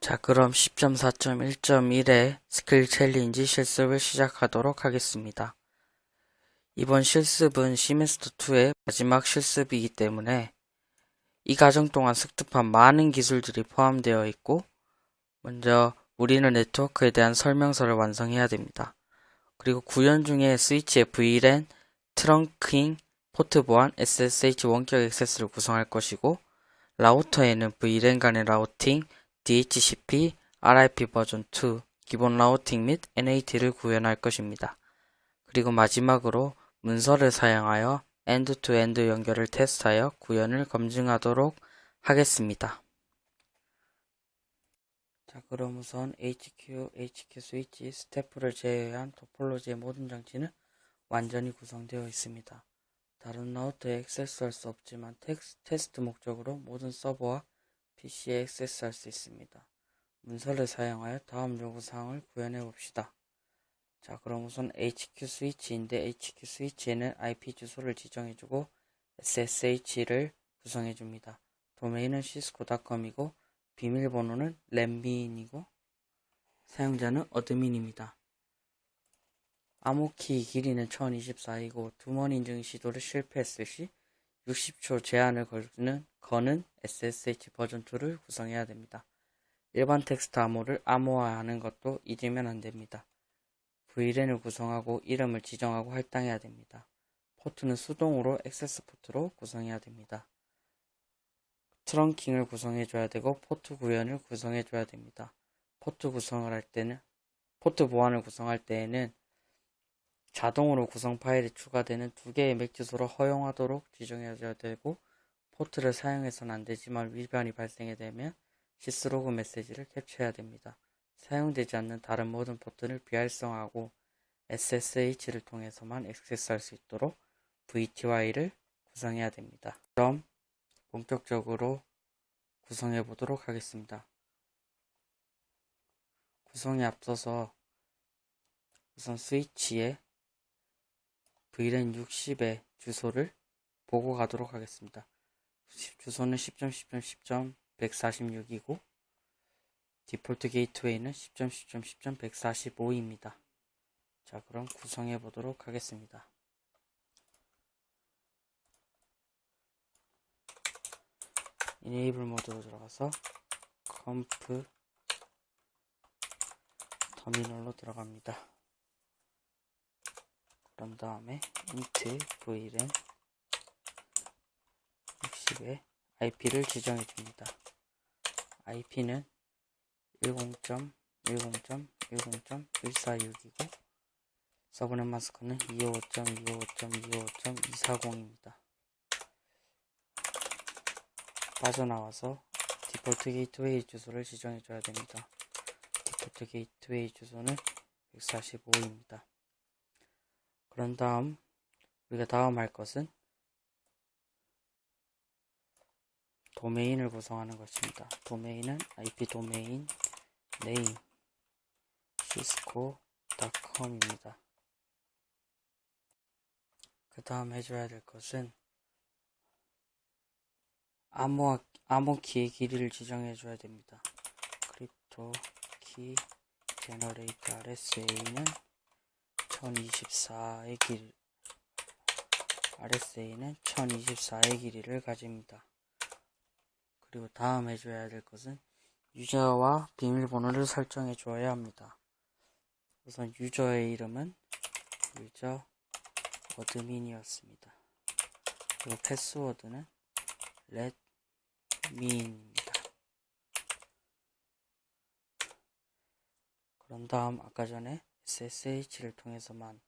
자, 그럼 10.4.1.1의 스킬 챌린지 실습을 시작하도록 하겠습니다. 이번 실습은 시메스터2의 마지막 실습이기 때문에 이 과정 동안 습득한 많은 기술들이 포함되어 있고, 먼저 우리는 네트워크에 대한 설명서를 완성해야 됩니다. 그리고 구현 중에 스위치의 VLAN, 트렁킹, 포트 보안, SSH 원격 액세스를 구성할 것이고, 라우터에는 VLAN 간의 라우팅, DHCP, RIP 버전 2, 기본 라우팅 및 NAT를 구현할 것입니다. 그리고 마지막으로 문서를 사용하여 엔드-투-엔드 연결을 테스트하여 구현을 검증하도록 하겠습니다. 자, 그럼 우선 HQ 스위치, 스태프를 제외한 토폴로지의 모든 장치는 완전히 구성되어 있습니다. 다른 라우터에 액세스할 수 없지만 테스트 목적으로 모든 서버와 PC에 액세스할 수 있습니다. 문서를 사용하여 다음 요구사항을 구현해 봅시다. 자, 그럼 우선 HQ 스위치인데 HQ 스위치에는 IP 주소를 지정해주고 SSH를 구성해줍니다. 도메인은 cisco.com이고 비밀번호는 랜민이고 사용자는 어드민입니다. 암호키 길이는 1024이고 두 번 인증 시도를 실패했을 시 60초 제한을 거는 SSH 버전 2를 구성해야 됩니다. 일반 텍스트 암호를 암호화하는 것도 잊으면 안 됩니다. VLAN을 구성하고 이름을 지정하고 할당해야 됩니다. 포트는 수동으로 액세스 포트로 구성해야 됩니다. 트렁킹을 구성해줘야 되고 포트 구현을 구성해줘야 됩니다. 포트 보안을 구성할 때에는 자동으로 구성 파일이 추가되는 2개의 맥 주소를 허용하도록 지정해줘야 되고, 포트를 사용해서는 안되지만 위반이 발생이 되면 시스로그 메시지를 캡처해야 됩니다. 사용되지 않는 다른 모든 포트를 비활성화하고 SSH를 통해서만 액세스할 수 있도록 VTY를 구성해야 됩니다. 그럼 본격적으로 구성해 보도록 하겠습니다. 구성에 앞서서 우선 스위치에 VLAN 60의 주소를 보고 가도록 하겠습니다. 주소는 10.10.10.146이고 디폴트 게이트웨이는 10.10.10.145입니다. 자, 그럼 구성해 보도록 하겠습니다. 이네이블 모드로 들어가서 컴프 터미널로 들어갑니다. 그런 다음에 int VLAN 60에 IP를 지정해 줍니다. IP는 10.10.10.146이고 서브넷 마스크는 255.255.240입니다. 빠져나와서 디폴트 게이트웨이 주소를 지정해 줘야 됩니다. 디폴트 게이트웨이 주소는 145입니다. 그런 다음 우리가 다음 할 것은 도메인을 구성하는 것입니다. 도메인은 IP 도메인 name cisco.com입니다. 그 다음 해줘야 될 것은 암호키의 길이를 지정해 줘야 됩니다. 크립토 키 제너레이트 RSA는 1024의 길이를 가집니다. 그리고 다음 해줘야 될 것은 유저와 비밀번호를 설정해 줘야 합니다. 우선 유저의 이름은 유저 어드민이었습니다. 그리고 패스워드는 let민입니다. 그런 다음 아까 전에 SSH를 통해서만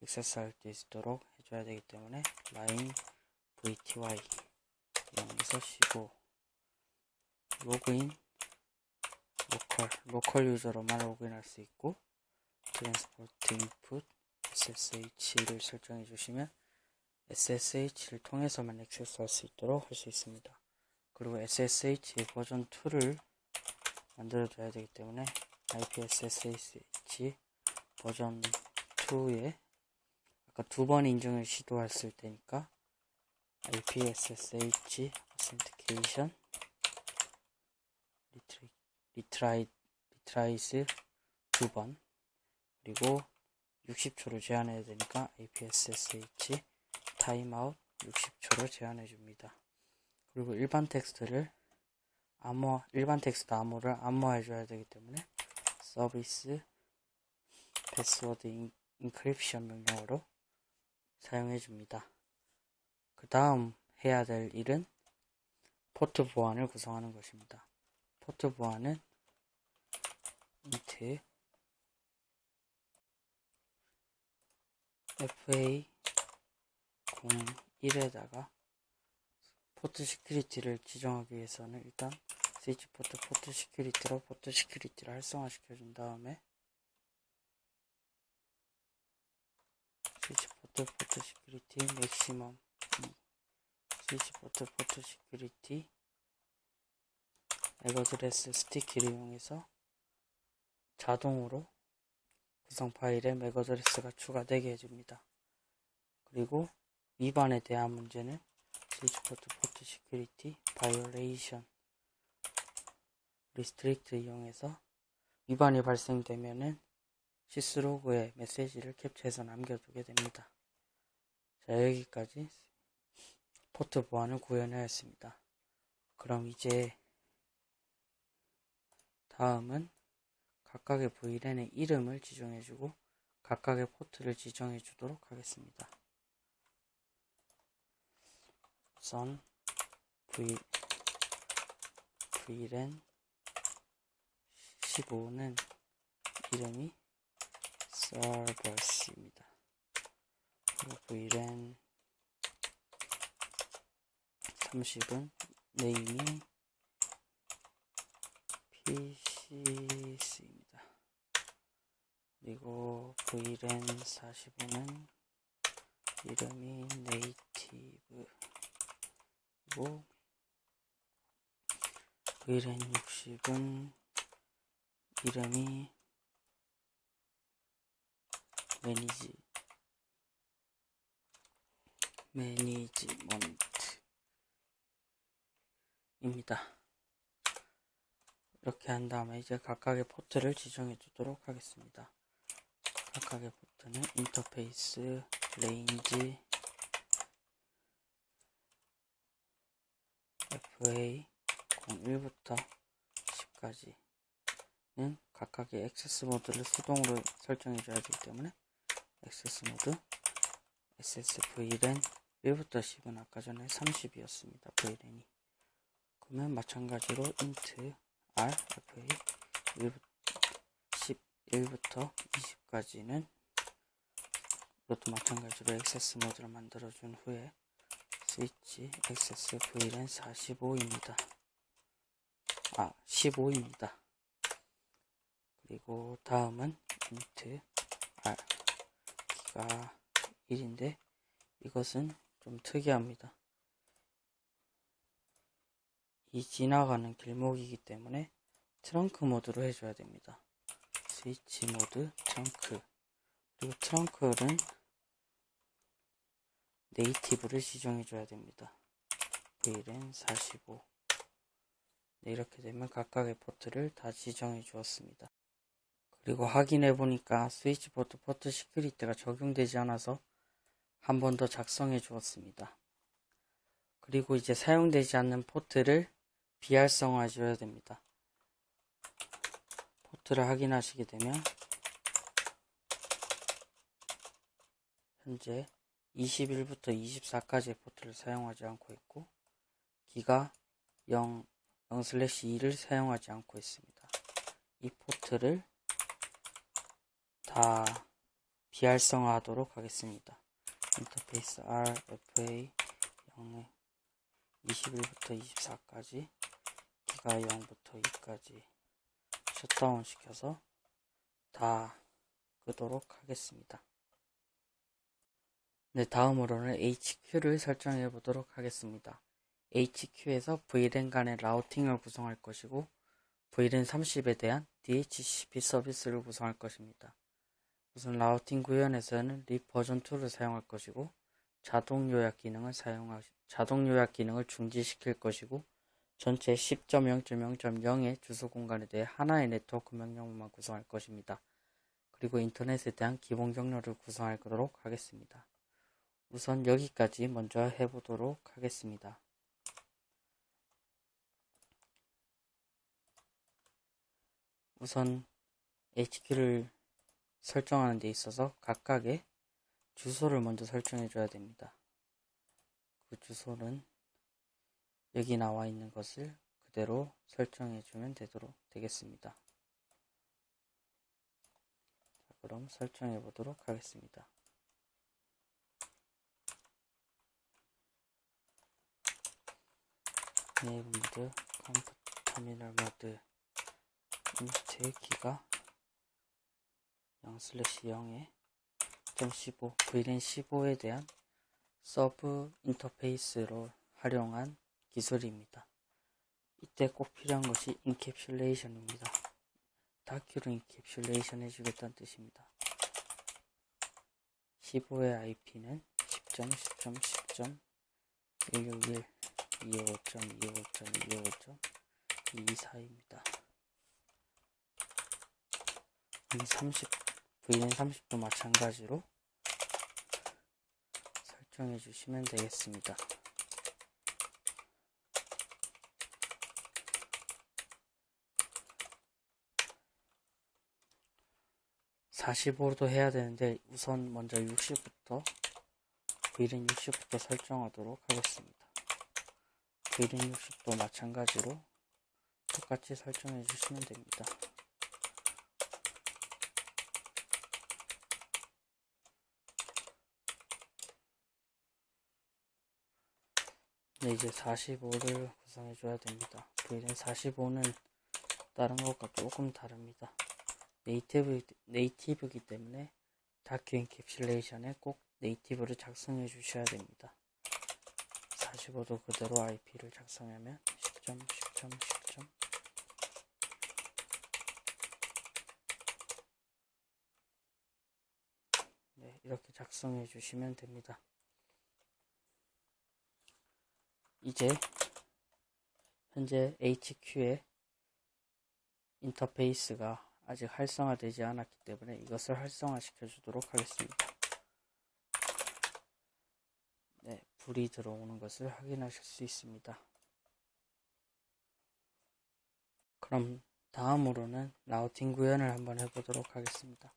액세스할 수 있도록 해줘야 되기 때문에 line VTY 이용해서 쉬고 로그인 로컬 유저로만 로그인할 수 있고 트랜스포트 인풋 SSH를 설정해 주시면 SSH를 통해서만 액세스할 수 있도록 할 수 있습니다. 그리고 SSH 버전 2를 만들어 줘야 되기 때문에 IPSSH 버전 2에 아까 2번 인증을 시도했을 때니까 IPSSH authentication 리트라이스 2번, 그리고 60초를 제한해야 되니까 APSSH 타임아웃 60초를 제한해 줍니다. 그리고 일반 텍스트 암호를 암호해 줘야 되기 때문에 서비스 패스워드 인크립션 명령어로 사용해 줍니다. 그 다음 해야 될 일은 포트 보안을 구성하는 것입니다. 포트 보안은 int fa01에다가 포트 시큐리티를 지정하기 위해서는 일단 스위치포트 포트 시큐리티로 포트 시큐리티를 활성화시켜 준 다음에 스위치포트 포트 시큐리티 맥시멈 2, 스위치포트 포트 시큐리티 맥어드레스 스티키를 이용해서 자동으로 구성 파일에 맥어드레스가 추가되게 해줍니다. 그리고 위반에 대한 문제는 스위치포트 포트 시큐리티 바이올레이션 리스트릭트 이용해서 위반이 발생되면은 시스로그에 메시지를 캡처해서 남겨두게 됩니다. 자, 여기까지 포트 보안을 구현하였습니다. 그럼 이제 다음은 각각의 VLAN의 이름을 지정해주고 각각의 포트를 지정해주도록 하겠습니다. 우선 VLAN 15는 이름이 servers입니다. 그리고 VLAN 30은 네임이 PCS입니다. 그리고 VLAN 45는 이름이 네이티브, 그리고 VLAN 60은 이름이 매니지먼트입니다. 이렇게 한 다음에 이제 각각의 포트를 지정해 두도록 하겠습니다. 각각의 포트는 인터페이스 레인지 FA01부터 10까지는 각각의 액세스 모드를 수동으로 설정해 줘야 되기 때문에 액세스 모드 SSVLAN 1부터 10은 아까 전에 30이었습니다. VLAN이. 그러면 마찬가지로 int r fa 11부터 20까지는 이것도 마찬가지로 액세스 모드를 만들어준 후에 스위치 액세스 VLAN 45입니다. 15입니다. 그리고 다음은 int r 기가 1인데 이것은 좀 특이합니다. 이 지나가는 길목이기 때문에 트렁크 모드로 해줘야 됩니다. 스위치 모드 트렁크, 그리고 트렁크는 네이티브를 지정해줘야 됩니다. VLAN 45. 네, 이렇게 되면 각각의 포트를 다 지정해 주었습니다. 그리고 확인해 보니까 스위치 포트 시큐리티가 적용되지 않아서 한 번 더 작성해 주었습니다. 그리고 이제 사용되지 않는 포트를 비활성화 줘야 됩니다. 포트를 확인하시게 되면 현재 21부터 24까지의 포트를 사용하지 않고 있고 기가 0/2를 사용하지 않고 있습니다. 이 포트를 다 비활성화하도록 하겠습니다. 인터페이스 RFA 21부터 24까지 기가 0부터 2까지 셧다운 시켜서 다 끄도록 하겠습니다. 네, 다음으로는 HQ를 설정해 보도록 하겠습니다. HQ에서 VLAN 간의 라우팅을 구성할 것이고 VLAN 30에 대한 DHCP 서비스를 구성할 것입니다. 우선 라우팅 구현에서는 립 버전 2를 사용할 것이고 자동 요약 기능을 중지시킬 것이고 전체 10.0.0.0의 주소 공간에 대해 하나의 네트워크 명령어만 구성할 것입니다. 그리고 인터넷에 대한 기본 경로를 구성하도록 하겠습니다. 우선 여기까지 먼저 해보도록 하겠습니다. 우선 HQ를 설정하는 데 있어서 각각의 주소를 먼저 설정해 줘야 됩니다. 그 주소는 여기 나와 있는 것을 그대로 설정해 주면 되겠습니다. 자, 그럼 설정해 보도록 하겠습니다. 네임드 컴퓨터 터미널 모드 인트 기가 0/0에 15 VLAN 15에 대한 서브 인터페이스로 활용한 기술입니다. 이때 꼭 필요한 것이 인캡슐레이션입니다. 다큐로 인캡슐레이션 해주겠다는 뜻입니다. 15의 IP는 10.10.10.161 255.255.255.224입니다. VLAN 30도 마찬가지로 설정해 주시면 되겠습니다. (45도) 해야 되는데 우선 먼저 60부터 VLAN 60부터 설정하도록 하겠습니다. VLAN 60도 마찬가지로 똑같이 설정해 주시면 됩니다. 네, 이제 45를 구성해 줘야 됩니다. VLAN 45는 다른 것과 조금 다릅니다. 네이티브이기 때문에 다큐 인캡슐레이션에 꼭 네이티브를 작성해 주셔야 됩니다. 45도 그대로 IP를 작성하면 10.10.10. 네, 이렇게 작성해 주시면 됩니다. 이제 현재 HQ의 인터페이스가 아직 활성화되지 않았기 때문에 이것을 활성화시켜 주도록 하겠습니다. 네, 불이 들어오는 것을 확인하실 수 있습니다. 그럼 다음으로는 라우팅 구현을 한번 해보도록 하겠습니다.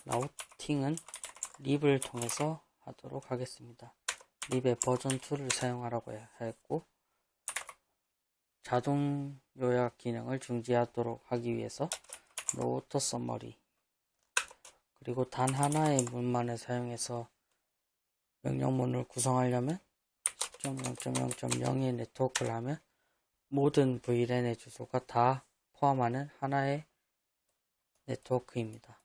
라우팅은 립을 통해서 하도록 하겠습니다. 립의 버전 2를 사용하라고 했고, 자동 요약 기능을 중지하도록 하기 위해서 노오토 서머리, 그리고 단 하나의 문만을 사용해서 명령문을 구성하려면 10.0.0.0의 네트워크를 하면 모든 VLAN의 주소가 다 포함하는 하나의 네트워크입니다.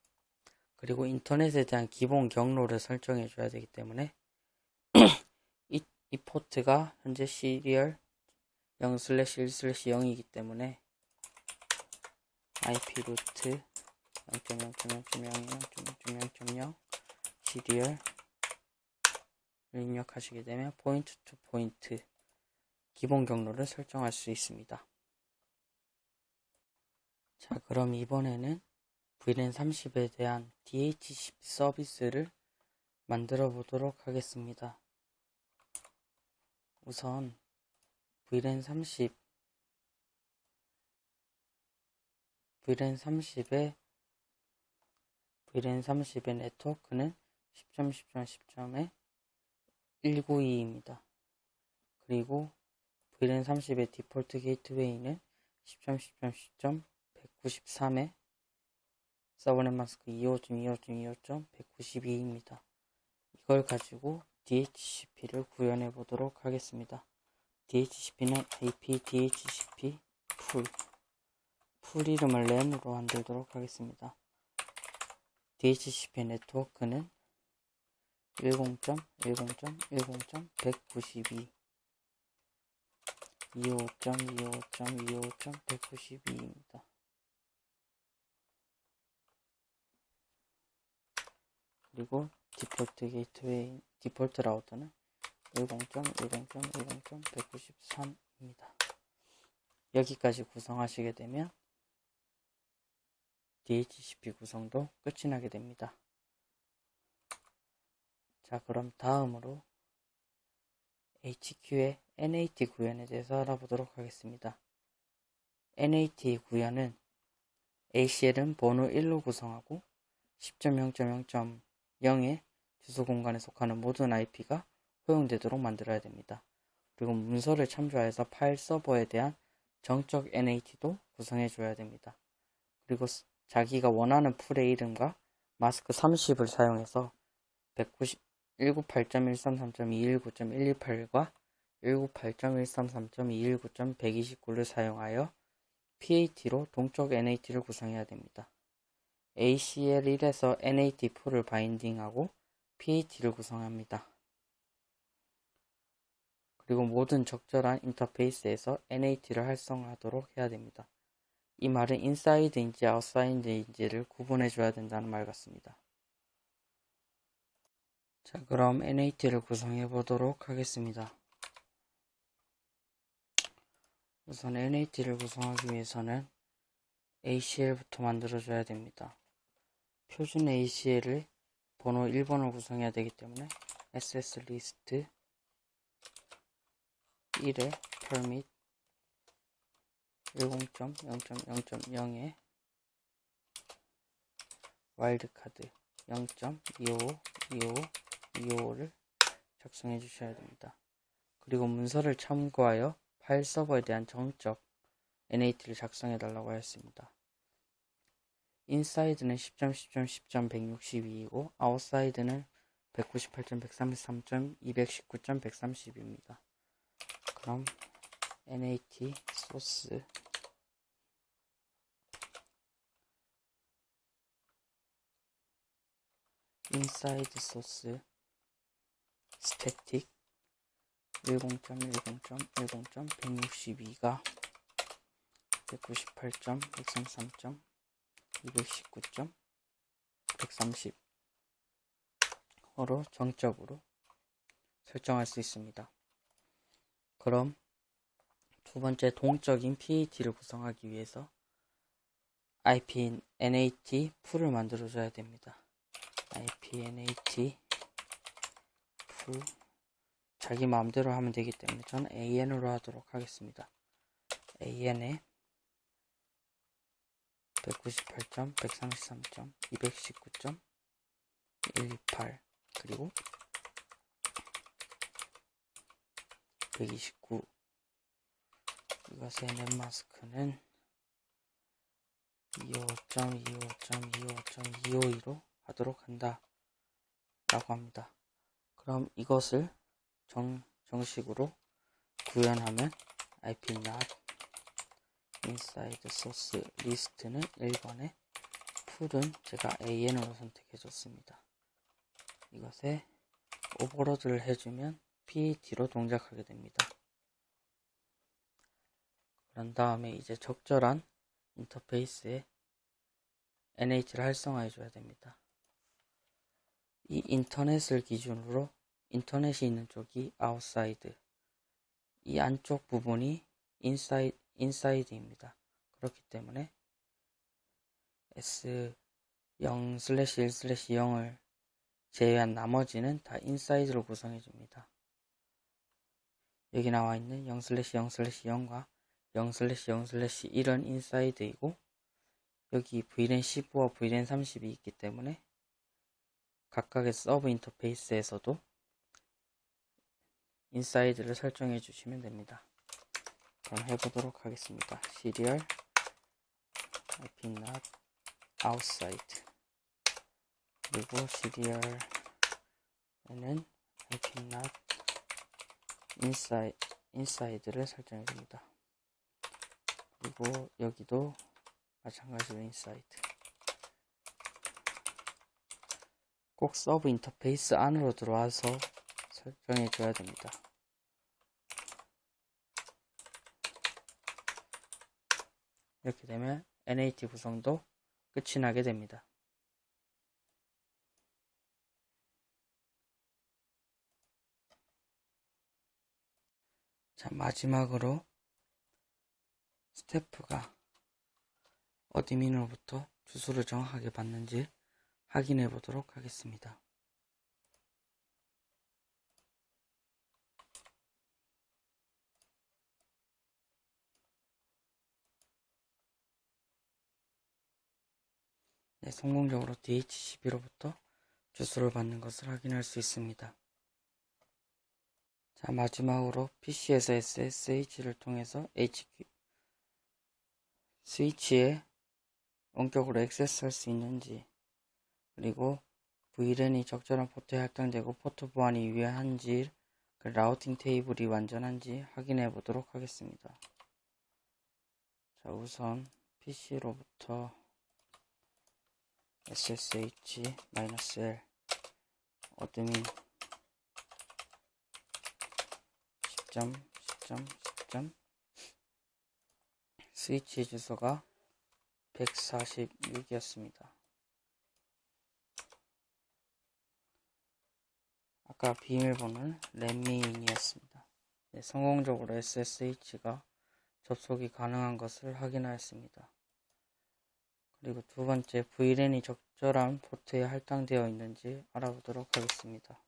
그리고 인터넷에 대한 기본 경로를 설정해 줘야 되기 때문에 이 포트가 현재 시리얼 0/1/0이기 때문에 IP 루트 0.0.0.0.0.0 시리얼을 입력하시게 되면 포인트 투 포인트 기본 경로를 설정할 수 있습니다. 자, 그럼 이번에는 VLAN 30에 대한 DHCP 서비스를 만들어 보도록 하겠습니다. 우선 VLAN 30의 네트워크는 10.10.10.의 192입니다. 그리고 VLAN 30의 디폴트 게이트웨이는 10.10.10.193의 서버넷 마스크 25.25.25.192입니다. 이걸 가지고 DHCP를 구현해 보도록 하겠습니다. DHCP는 IP DHCP 풀 이름을 랜으로 만들도록 하겠습니다. DHCP 네트워크는 10.10.10.192 25.25.25.192입니다. 그리고 디폴트 라우터는 10.10.10.193입니다. 여기까지 구성하시게 되면 DHCP 구성도 끝이 나게 됩니다. 자, 그럼 다음으로 HQ의 NAT 구현에 대해서 알아보도록 하겠습니다. NAT 구현은 ACL은 번호 1로 구성하고 10.0.0.0의 주소 공간에 속하는 모든 IP가 허용되도록 만들어야 됩니다. 그리고 문서를 참조하여서 파일 서버에 대한 정적 NAT도 구성해 줘야 됩니다. 그리고 자기가 원하는 풀의 이름과 마스크 30을 사용해서 198.133.219.128과 198.133.219.129를 사용하여 PAT로 동적 NAT를 구성해야 됩니다. ACL1에서 NAT 풀을 바인딩하고 PAT를 구성합니다. 그리고 모든 적절한 인터페이스에서 NAT를 활성화하도록 해야 됩니다. 이 말은 인사이드인지 아웃사이드인지를 구분해 줘야 된다는 말 같습니다. 자, 그럼 NAT를 구성해 보도록 하겠습니다. 우선 NAT를 구성하기 위해서는 ACL부터 만들어줘야 됩니다. 표준 ACL을 번호 1번을 구성해야 되기 때문에 SSList 1에 permit 10.0.0.0에 와일드카드 0.252525를 작성해 주셔야 됩니다. 그리고 문서를 참고하여 파일 서버에 대한 정적 NAT를 작성해 달라고 하였습니다. 인사이드는 10.10.10.162이고 아웃사이드는 198.133.219.130입니다. 그럼 NAT 소스 인사이드 소스 스태틱 10.10.10.162가 198.133.219.130으로 정적으로 설정할 수 있습니다. 그럼 두 번째 동적인 PAT를 구성하기 위해서 IP NAT 풀을 만들어줘야 됩니다. IP NAT 풀 자기 마음대로 하면 되기 때문에 저는 AN으로 하도록 하겠습니다. AN에 198.133.219.128 그리고 129 이것의 넷마스크는 25.25.25.252로 하도록 한다 라고 합니다. 그럼 이것을 정식으로 구현하면 IP-NAT inside source list는 1번에 풀은 제가 AN으로 선택해 줬습니다. 이것에 오버로드를 해주면 PAT로 동작하게 됩니다. 그런 다음에 이제 적절한 인터페이스에 NAT를 활성화해 줘야 됩니다. 이 인터넷을 기준으로 인터넷이 있는 쪽이 아웃사이드, 이 안쪽 부분이 인사이드입니다. 그렇기 때문에 S0/1/0을 제외한 나머지는 다 인사이드로 구성해 줍니다. 여기 나와 있는 0/0/0과 0/0/1은 인사이드이고 여기 VLAN15와 VLAN30이 있기 때문에 각각의 서브 인터페이스에서도 인사이드를 설정해 주시면 됩니다. 그럼 해보도록 하겠습니다. serial IP-NAT outside 그리고 serial에는 IP-NAT inside를 설정해 줍니다. 그리고 여기도 마찬가지로 inside 꼭 서브 인터페이스 안으로 들어와서 설정해 줘야 됩니다. 이렇게 되면 NAT 구성도 끝이 나게 됩니다. 자, 마지막으로 스태프가 어드민으로부터 주소를 정확하게 받는지 확인해 보도록 하겠습니다. 네, 성공적으로 DHCP로부터 주소를 받는 것을 확인할 수 있습니다. 자, 마지막으로 PC에서 SSH를 통해서 HQ 스위치에 원격으로 액세스할 수 있는지, 그리고 VLAN이 적절한 포트에 할당되고 포트 보안이 유효한지, 그 라우팅 테이블이 완전한지 확인해 보도록 하겠습니다. 자, 우선 PC로부터 SSH-L 어드민 10.10.10. 스위치 주소가 146이었습니다. 아까 비밀번호는 렛미인이었습니다. 네, 성공적으로 SSH가 접속이 가능한 것을 확인하였습니다. 그리고 두 번째, VLAN이 적절한 포트에 할당되어 있는지 알아보도록 하겠습니다.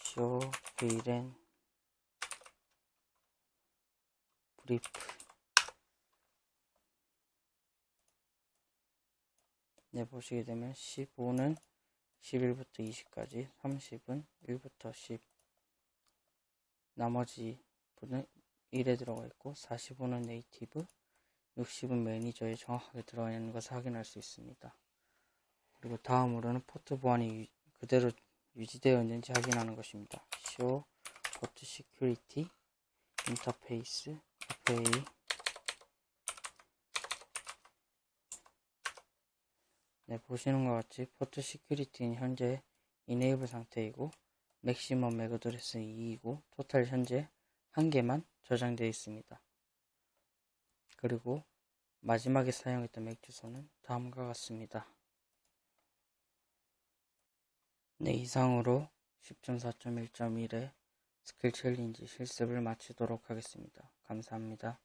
show VLAN brief. 네, 보시게 되면 15는 11부터 20까지, 30은 1부터 10, 나머지 분은 1에 들어가 있고, 45는 네이티브, 60은 매니저에 정확하게 들어가 있는 것을 확인할 수 있습니다. 그리고 다음으로는 포트 보안이 그대로 유지되어 있는지 확인하는 것입니다. show port security interface FA. 네, 보시는 것 같이 포트 시큐리티는 현재 이네이블 상태이고, 맥시멈 맥어드레스는 2이고, 토탈 현재 1개만 저장되어 있습니다. 그리고 마지막에 사용했던 맥 주소는 다음과 같습니다. 네, 이상으로 10.4.1.1의 스킬 챌린지 실습을 마치도록 하겠습니다. 감사합니다.